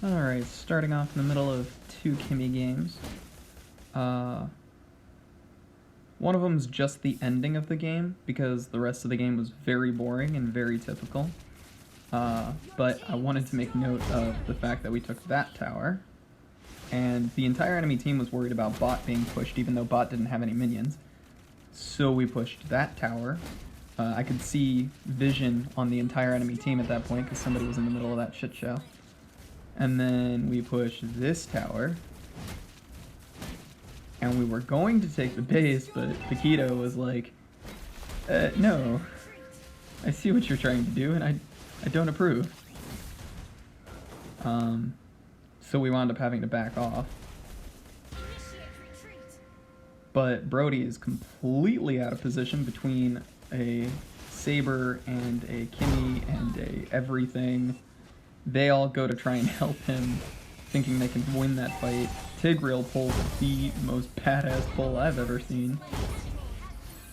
Alright, starting off in the middle of two Kimmy games. One of them's just the ending of the game, because the rest of the game was very boring and very typical. But I wanted to make note of the fact that we took that tower, and the entire enemy team was worried about bot being pushed, even though bot didn't have any minions. So we pushed that tower. I could see vision on the entire enemy team at that point, because somebody was in the middle of that shit show. And then we pushed this tower. And we were going to take the base, but Paquito was like, no. I see what you're trying to do, and I don't approve. So we wound up having to back off. But Brody is completely out of position between a Saber and a Kimmy and a everything. They all go to try and help him, thinking they can win that fight. Tigreal pulls the most badass pull I've ever seen.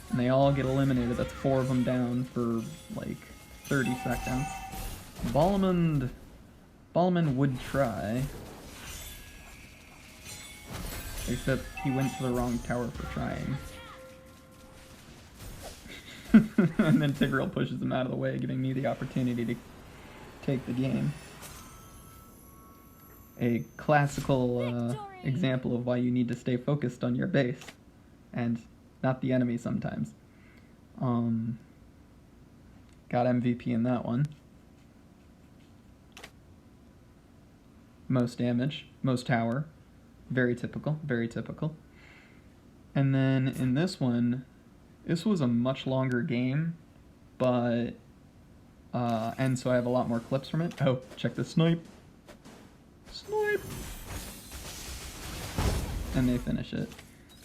And they all get eliminated. That's 4 of them down for like 30 seconds. Ballamund would try. Except he went to the wrong tower for trying. And then Tigreal pushes him out of the way, giving me the opportunity to take the game. A classical example of why you need to stay focused on your base, and not the enemy sometimes. Got MVP in that one. Most damage, most tower. Very typical, very typical. And then in this one, this was a much longer game, but, and so I have a lot more clips from it. Oh, check the snipe. Snipe! And they finish it.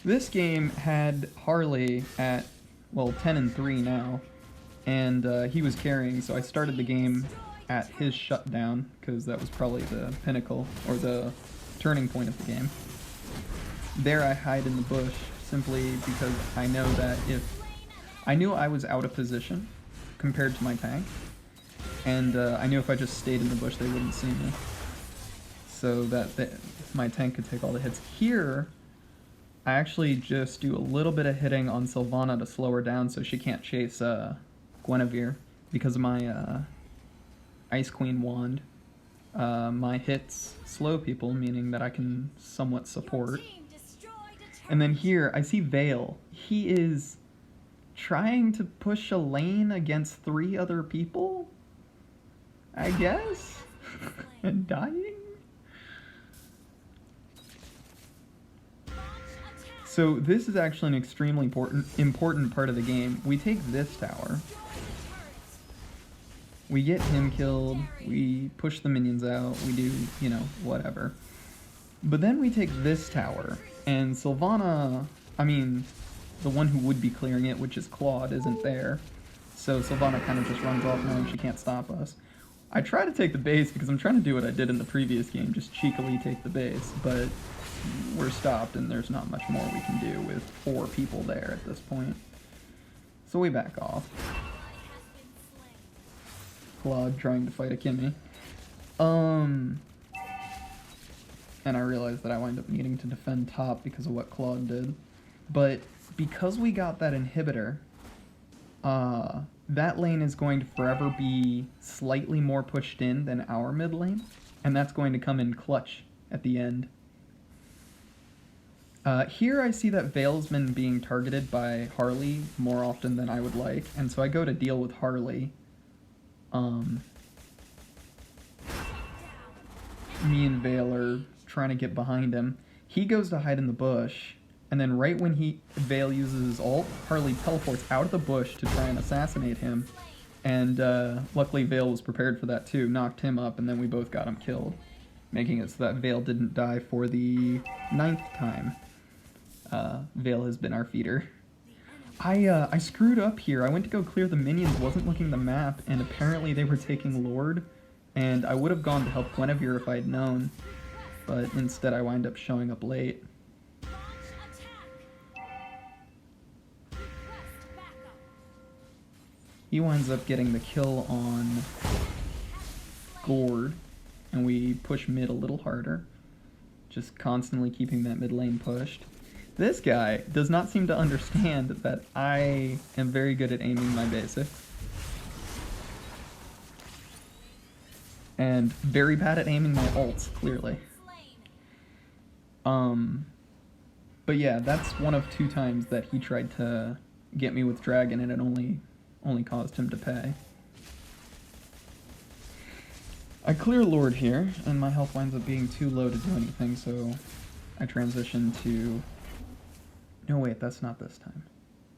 This game had Harley at, well, 10-3 now, and he was carrying, so I started the game at his shutdown, because that was probably the pinnacle, or the turning point of the game. There I hide in the bush, simply because I know that I knew I was out of position compared to my tank, and I knew if I just stayed in the bush they wouldn't see me, so that my tank could take all the hits. Here, I actually just do a little bit of hitting on Sylvana to slow her down so she can't chase Guinevere, because of my Ice Queen wand. My hits slow people, meaning that I can somewhat support. And then here, I see Vale. He is trying to push a lane against 3 other people, I guess? And dying? So this is actually an extremely important part of the game. We take this tower. We get him killed, we push the minions out, we do, you know, whatever. But then we take this tower, and Sylvana, I mean, the one who would be clearing it, which is Claude, isn't there. So Sylvana kind of just runs off knowing she can't stop us. I try to take the base because I'm trying to do what I did in the previous game, just cheekily take the base, but we're stopped and there's not much more we can do with 4 people there at this point. So we back off. Claude trying to fight a Kimmy. And I realized that I wind up needing to defend top because of what Claude did. But because we got that inhibitor, that lane is going to forever be slightly more pushed in than our mid lane, and that's going to come in clutch at the end. Here I see that Vale's been being targeted by Harley more often than I would like, and so I go to deal with Harley. Me and Vale are trying to get behind him. He goes to hide in the bush, and then right when Vale uses his ult, Harley teleports out of the bush to try and assassinate him. And luckily Vale was prepared for that too, knocked him up, and then we both got him killed, making it so that Vale didn't die for the 9th time. Vale has been our feeder. I screwed up here. I went to go clear the minions, wasn't looking at the map, and apparently they were taking Lord, and I would have gone to help Guinevere if I'd known, but instead I wind up showing up late. He winds up getting the kill on Gord, and we push mid a little harder, just constantly keeping that mid lane pushed. This guy does not seem to understand that I am very good at aiming my basics. And very bad at aiming my ults, clearly. But yeah, that's one of 2 times that he tried to get me with Dragon and it only caused him to pay. I clear Lord here, and my health winds up being too low to do anything, so I transition to... No, wait, that's not this time.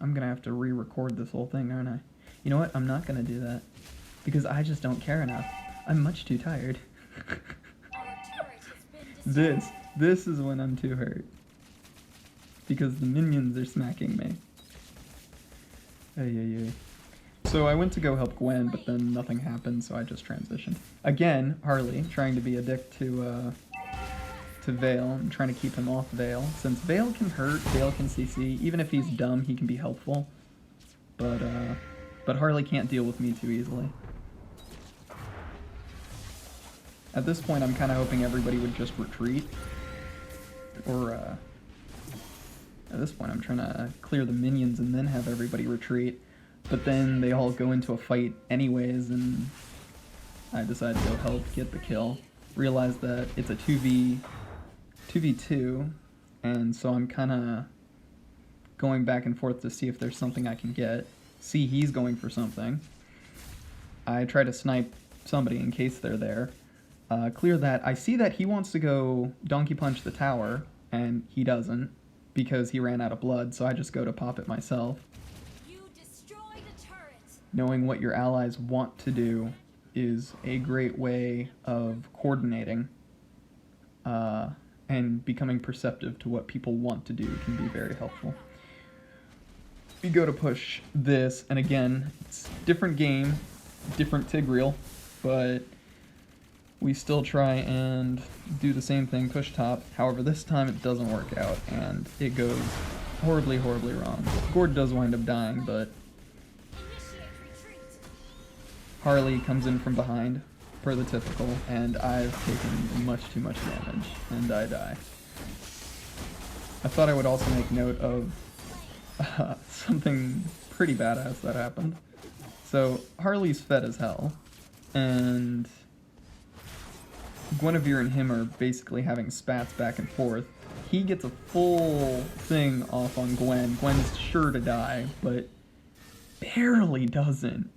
I'm gonna have to re-record this whole thing, aren't I? You know what? I'm not gonna do that. Because I just don't care enough. I'm much too tired. This is when I'm too hurt. Because the minions are smacking me. Ay. So I went to go help Gwen, but then nothing happened, so I just transitioned. Again, Harley, trying to be a dick to Vale. I'm trying to keep him off Vale. Since Vale can hurt, Vale can CC. Even if he's dumb, he can be helpful. But Harley can't deal with me too easily. At this point, I'm kind of hoping everybody would just retreat. Or, at this point, I'm trying to clear the minions and then have everybody retreat. But then they all go into a fight anyways, and I decide to go help get the kill. Realize that it's a 2v2, and so I'm kind of going back and forth to see if there's something I can get. See he's going for something. I try to snipe somebody in case they're there. Clear that. I see that he wants to go donkey punch the tower, and he doesn't, because he ran out of blood, so I just go to pop it myself. You destroyed a turret. Knowing what your allies want to do is a great way of coordinating, and becoming perceptive to what people want to do can be very helpful. We go to push this, and again, it's different game, different Tigreal, but we still try and do the same thing, push top. However, this time it doesn't work out, and it goes horribly, horribly wrong. Gord does wind up dying, but Harley comes in from behind, per the typical, and I've taken much too much damage, and I die. I thought I would also make note of something pretty badass that happened. So, Harley's fed as hell, and Guinevere and him are basically having spats back and forth. He gets a full thing off on Gwen. Gwen's sure to die, but barely doesn't.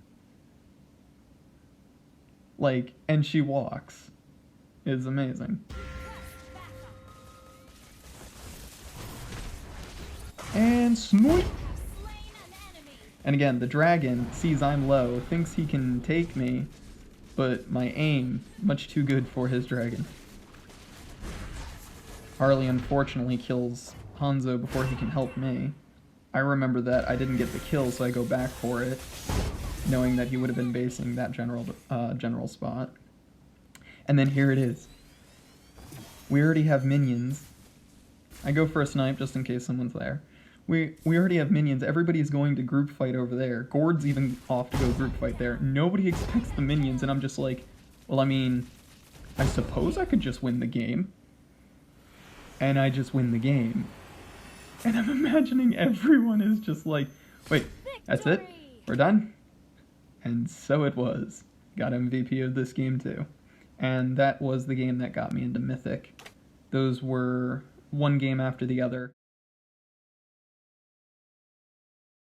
Like, and she walks. It's amazing. And snoip! And again, the dragon sees I'm low, thinks he can take me, but my aim, much too good for his dragon. Harley unfortunately kills Hanzo before he can help me. I remember that I didn't get the kill, so I go back for it, knowing that he would have been basing that general spot. And then here it is. We already have minions. I go for a snipe just in case someone's there. We already have minions. Everybody's going to group fight over there. Gord's even off to go group fight there. Nobody expects the minions, and I'm just like, well, I mean, I suppose I could just win the game. And I just win the game. And I'm imagining everyone is just like, wait, that's it? We're done? And so it was. Got MVP of this game too. And that was the game that got me into Mythic. Those were one game after the other.